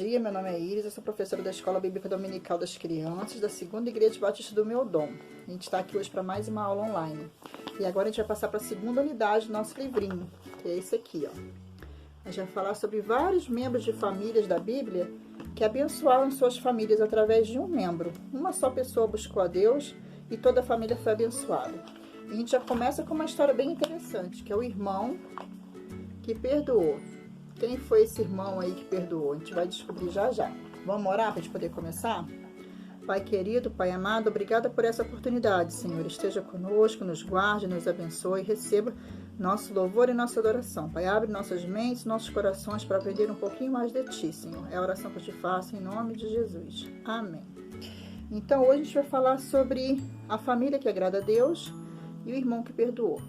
dia, meu nome é Iris, eu sou professora da Escola Bíblica Dominical das Crianças, da Segunda Igreja Batista do Meu Dom. A gente está aqui hoje para mais uma aula online. E agora a gente vai passar para a segunda unidade do nosso livrinho, que é esse aqui, ó. A gente vai falar sobre vários membros de famílias da Bíblia que abençoaram suas famílias através de um membro. Uma só pessoa buscou a Deus e toda a família foi abençoada. E a gente já começa com uma história bem interessante, que é o irmão que perdoou. Quem foi esse irmão aí que perdoou? A gente vai descobrir já já. Vamos orar para a gente poder começar? Pai querido, Pai amado, obrigada por essa oportunidade, Senhor. Esteja conosco, nos guarde, nos abençoe, receba nosso louvor e nossa adoração. Pai, abre nossas mentes, nossos corações para aprender um pouquinho mais de Ti, Senhor. É a oração que eu te faço em nome de Jesus. Amém. Então, hoje a gente vai falar sobre a família que agrada a Deus e o irmão que perdoou.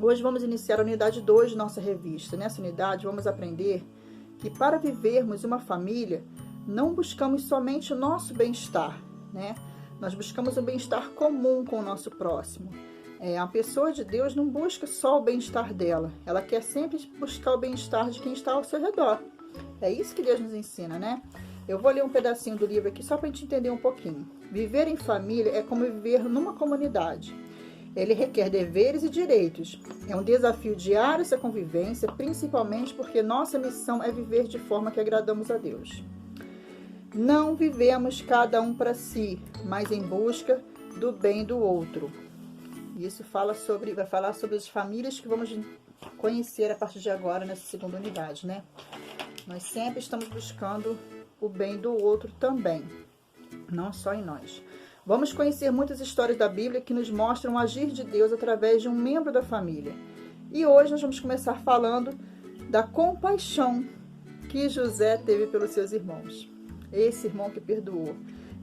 Hoje vamos iniciar a unidade 2 de nossa revista. Nessa unidade vamos aprender que para vivermos uma família, não buscamos somente o nosso bem-estar, né? Nós buscamos um bem-estar comum com o nosso próximo. A pessoa de Deus não busca só o bem-estar dela, ela quer sempre buscar o bem-estar de quem está ao seu redor. É isso que Deus nos ensina, né? Eu vou ler um pedacinho do livro aqui só para a gente entender um pouquinho. Viver em família é como viver numa comunidade. Ele requer deveres e direitos. É um desafio diário essa convivência, principalmente porque nossa missão é viver de forma que agradamos a Deus. Não vivemos cada um para si, mas em busca do bem do outro. Isso vai falar sobre as famílias que vamos conhecer a partir de agora nessa segunda unidade, né? Nós sempre estamos buscando o bem do outro também, não só em nós. Vamos conhecer muitas histórias da Bíblia que nos mostram o agir de Deus através de um membro da família. E hoje nós vamos começar falando da compaixão que José teve pelos seus irmãos. Esse irmão que perdoou.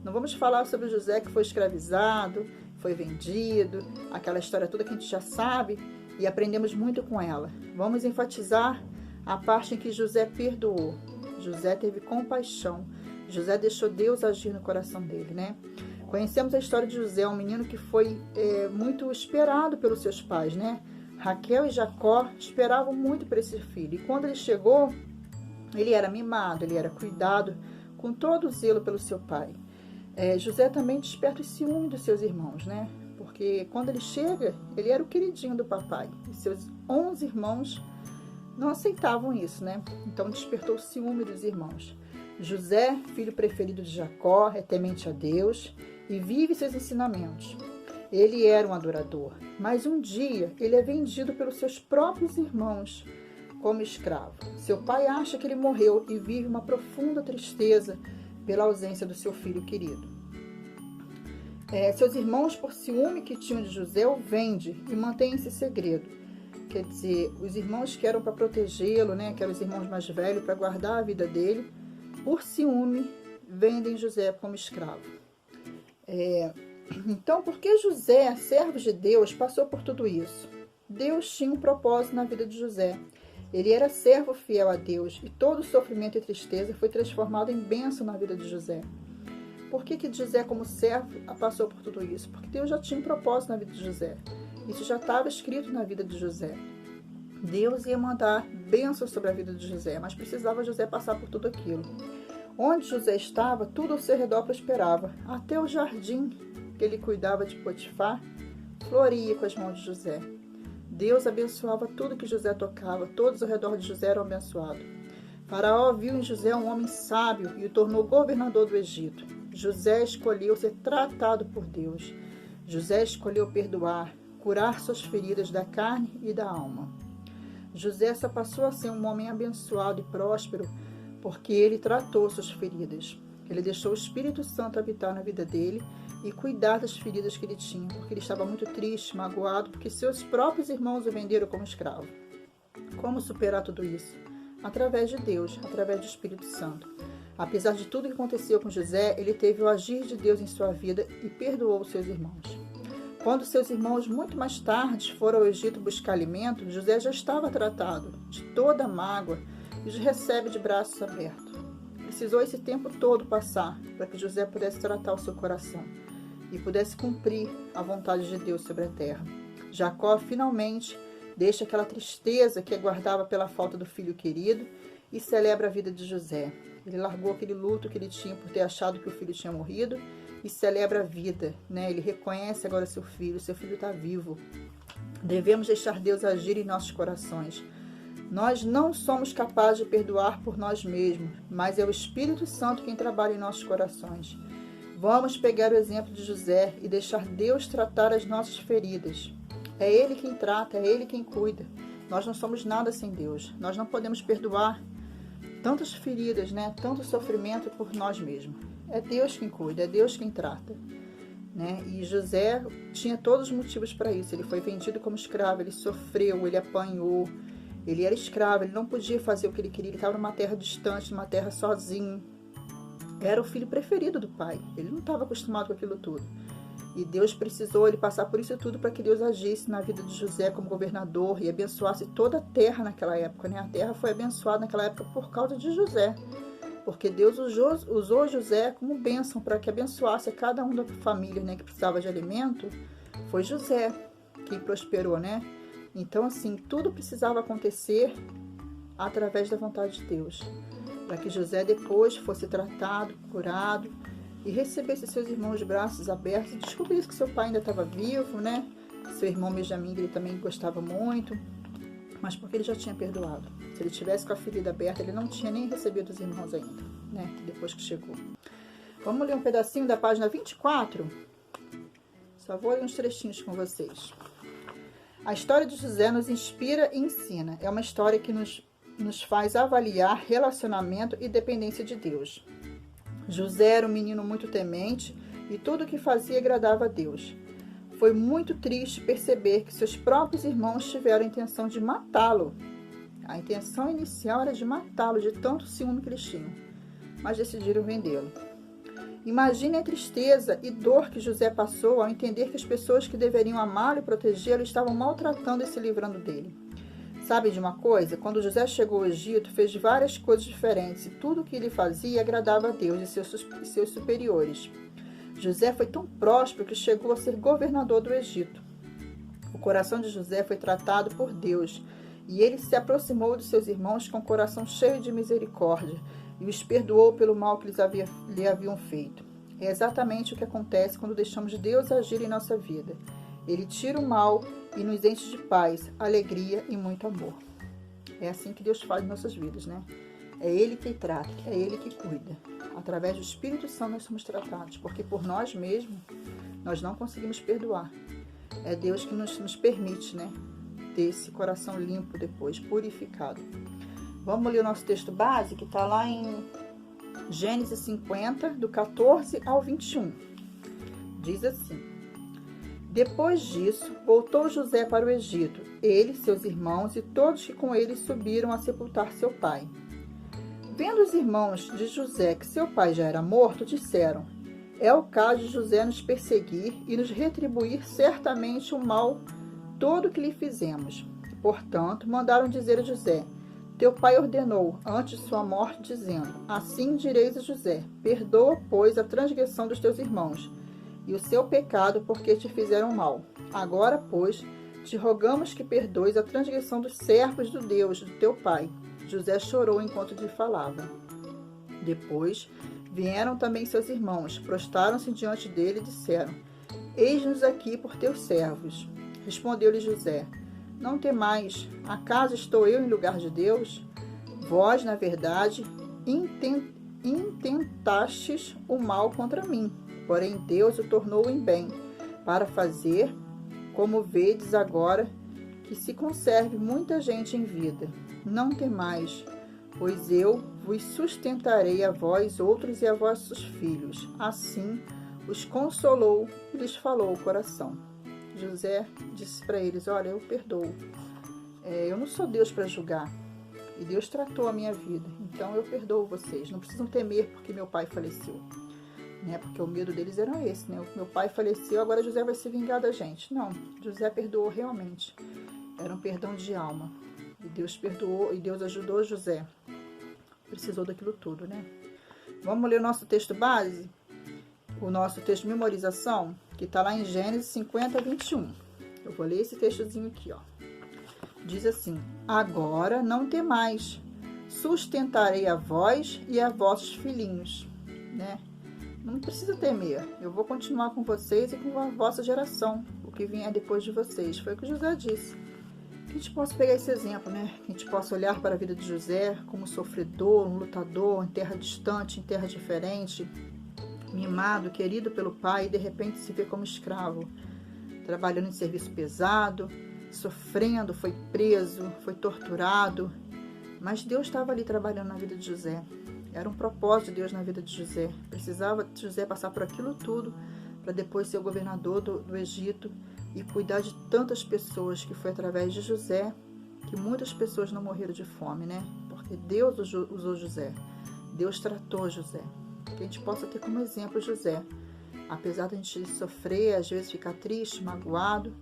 Não vamos falar sobre José que foi escravizado, foi vendido, aquela história toda que a gente já sabe e aprendemos muito com ela. Vamos enfatizar a parte em que José perdoou. José teve compaixão. José deixou Deus agir no coração dele, né? Conhecemos a história de José, um menino que foi muito esperado pelos seus pais, né? Raquel e Jacó esperavam muito por esse filho. E quando ele chegou, ele era mimado, ele era cuidado com todo o zelo pelo seu pai. José também desperta o ciúme dos seus irmãos, né? Porque quando ele chega, ele era o queridinho do papai. E seus 11 irmãos não aceitavam isso, né? Então despertou o ciúme dos irmãos. José, filho preferido de Jacó, é temente a Deus e vive seus ensinamentos. Ele era um adorador, mas um dia ele é vendido pelos seus próprios irmãos como escravo. Seu pai acha que ele morreu e vive uma profunda tristeza pela ausência do seu filho querido. Seus irmãos, por ciúme que tinham de José, o vendem e mantêm esse segredo. Quer dizer, os irmãos que eram para protegê-lo, né, que eram os irmãos mais velhos, para guardar a vida dele, por ciúme, vendem José como escravo. Então, por que José, servo de Deus, passou por tudo isso? Deus tinha um propósito na vida de José. Ele era servo fiel a Deus e todo o sofrimento e tristeza foi transformado em bênção na vida de José. Por que José, como servo, passou por tudo isso? Porque Deus já tinha um propósito na vida de José. Isso já estava escrito na vida de José. Deus ia mandar bênçãos sobre a vida de José, mas precisava José passar por tudo aquilo. Onde José estava, tudo ao seu redor prosperava. Até o jardim que ele cuidava de Potifar floria com as mãos de José. Deus abençoava tudo que José tocava, todos ao redor de José eram abençoados. Faraó viu em José um homem sábio e o tornou governador do Egito. José escolheu ser tratado por Deus. José escolheu perdoar, curar suas feridas da carne e da alma. José só passou a ser um homem abençoado e próspero porque ele tratou suas feridas. Ele deixou o Espírito Santo habitar na vida dele e cuidar das feridas que ele tinha, porque ele estava muito triste, magoado, porque seus próprios irmãos o venderam como escravo. Como superar tudo isso? Através de Deus, através do Espírito Santo. Apesar de tudo que aconteceu com José, ele teve o agir de Deus em sua vida e perdoou seus irmãos. Quando seus irmãos, muito mais tarde, foram ao Egito buscar alimento, José já estava tratado de toda a mágoa e os recebe de braços abertos. Precisou esse tempo todo passar para que José pudesse tratar o seu coração e pudesse cumprir a vontade de Deus sobre a terra. Jacó finalmente deixa aquela tristeza que aguardava pela falta do filho querido e celebra a vida de José. Ele largou aquele luto que ele tinha por ter achado que o filho tinha morrido e celebra a vida, né? Ele reconhece agora seu filho está vivo. Devemos deixar Deus agir em nossos corações. Nós não somos capazes de perdoar por nós mesmos, mas é o Espírito Santo quem trabalha em nossos corações. Vamos pegar o exemplo de José e deixar Deus tratar as nossas feridas. É Ele quem trata, é Ele quem cuida. Nós não somos nada sem Deus. Nós não podemos perdoar tantas feridas, né? Tanto sofrimento por nós mesmos. É Deus quem cuida, é Deus quem trata, né? E José tinha todos os motivos para isso. Ele foi vendido como escravo, ele sofreu, ele apanhou, ele era escravo, ele não podia fazer o que ele queria, ele estava numa terra distante, numa terra sozinho. Era o filho preferido do pai, ele não estava acostumado com aquilo tudo. E Deus precisou ele passar por isso tudo para que Deus agisse na vida de José como governador e abençoasse toda a terra naquela época, né? A terra foi abençoada naquela época por causa de José, porque Deus usou José como bênção para que abençoasse a cada um da família, né, que precisava de alimento. Foi José que prosperou, né? Então, assim, tudo precisava acontecer através da vontade de Deus, para que José depois fosse tratado, curado, e recebesse seus irmãos de braços abertos e descobrisse que seu pai ainda estava vivo, né? Seu irmão Benjamim, ele também gostava muito, mas porque ele já tinha perdoado. Se ele tivesse com a ferida aberta, ele não tinha nem recebido os irmãos ainda, né? Depois que chegou. Vamos ler um pedacinho da página 24? Só vou ler uns trechinhos com vocês. A história de José nos inspira e ensina. É uma história que nos faz avaliar relacionamento e dependência de Deus. José era um menino muito temente e tudo o que fazia agradava a Deus. Foi muito triste perceber que seus próprios irmãos tiveram a intenção de matá-lo. A intenção inicial era de matá-lo, de tanto ciúme que eles tinham, mas decidiram vendê-lo. Imagine a tristeza e dor que José passou ao entender que as pessoas que deveriam amá-lo e protegê-lo estavam maltratando e se livrando dele. Sabe de uma coisa? Quando José chegou ao Egito, fez várias coisas diferentes e tudo o que ele fazia agradava a Deus e seus superiores. José foi tão próspero que chegou a ser governador do Egito. O coração de José foi tratado por Deus e ele se aproximou de seus irmãos com o coração cheio de misericórdia e os perdoou pelo mal que lhe haviam feito. É exatamente o que acontece quando deixamos Deus agir em nossa vida. Ele tira o mal e nos enche de paz, alegria e muito amor. É assim que Deus faz em nossas vidas, né? É Ele que trata, é Ele que cuida. Através do Espírito Santo nós somos tratados, porque por nós mesmos nós não conseguimos perdoar. É Deus que nos permite, né, ter esse coração limpo depois, purificado. Vamos ler o nosso texto base, que está lá em Gênesis 50, do 14 ao 21. Diz assim: Depois disso, voltou José para o Egito, ele, seus irmãos e todos que com ele subiram a sepultar seu pai. Vendo os irmãos de José que seu pai já era morto, disseram: É o caso de José nos perseguir e nos retribuir certamente o mal todo que lhe fizemos. Portanto, mandaram dizer a José: Teu pai ordenou, antes de sua morte, dizendo: Assim direis a José: Perdoa, pois, a transgressão dos teus irmãos e o seu pecado, porque te fizeram mal. Agora, pois, te rogamos que perdoes a transgressão dos servos do Deus, do teu pai. José chorou enquanto lhe falava. Depois vieram também seus irmãos, prostraram-se diante dele e disseram: Eis-nos aqui por teus servos. Respondeu-lhe José: Não temais, acaso estou eu em lugar de Deus? Vós, na verdade, intentastes o mal contra mim, porém Deus o tornou em bem, para fazer, como vedes agora, que se conserve muita gente em vida. Não temais, pois eu vos sustentarei a vós outros e a vossos filhos. Assim os consolou e lhes falou o coração. José disse para eles: Olha, eu perdoo. Eu não sou Deus para julgar. E Deus tratou a minha vida. Então eu perdoo vocês. Não precisam temer porque meu pai faleceu. Né? Porque o medo deles era esse, né? Meu pai faleceu, agora José vai se vingar da gente. Não, José perdoou realmente. Era um perdão de alma. E Deus perdoou e Deus ajudou José. Precisou daquilo tudo, né? Vamos ler o nosso texto base? O nosso texto de memorização, que está lá em Gênesis 50, 21. Eu vou ler esse textozinho aqui, ó. Diz assim: Agora não temais, sustentarei a vós e a vossos filhinhos, né? Não precisa temer, eu vou continuar com vocês e com a vossa geração, o que vier depois de vocês. Foi o que José disse. Que a gente possa pegar esse exemplo, né? Que a gente possa olhar para a vida de José como sofredor, um lutador, em terra distante, em terra diferente, mimado, querido pelo pai, e de repente se vê como escravo, trabalhando em serviço pesado, sofrendo, foi preso, foi torturado, mas Deus estava ali trabalhando na vida de José. Era um propósito de Deus na vida de José. Precisava de José passar por aquilo tudo para depois ser o governador do Egito e cuidar de tantas pessoas, que foi através de José que muitas pessoas não morreram de fome, né? Porque Deus usou José. Deus tratou José. Que a gente possa ter como exemplo José. Apesar de a gente sofrer, às vezes ficar triste, magoado,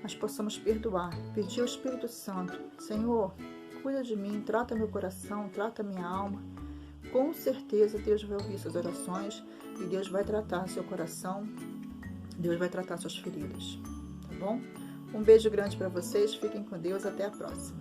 mas possamos perdoar. Pedir ao Espírito Santo: Senhor, cuida de mim, trata meu coração, trata minha alma. Com certeza Deus vai ouvir suas orações e Deus vai tratar seu coração, Deus vai tratar suas feridas, tá bom? Um beijo grande para vocês, fiquem com Deus, até a próxima.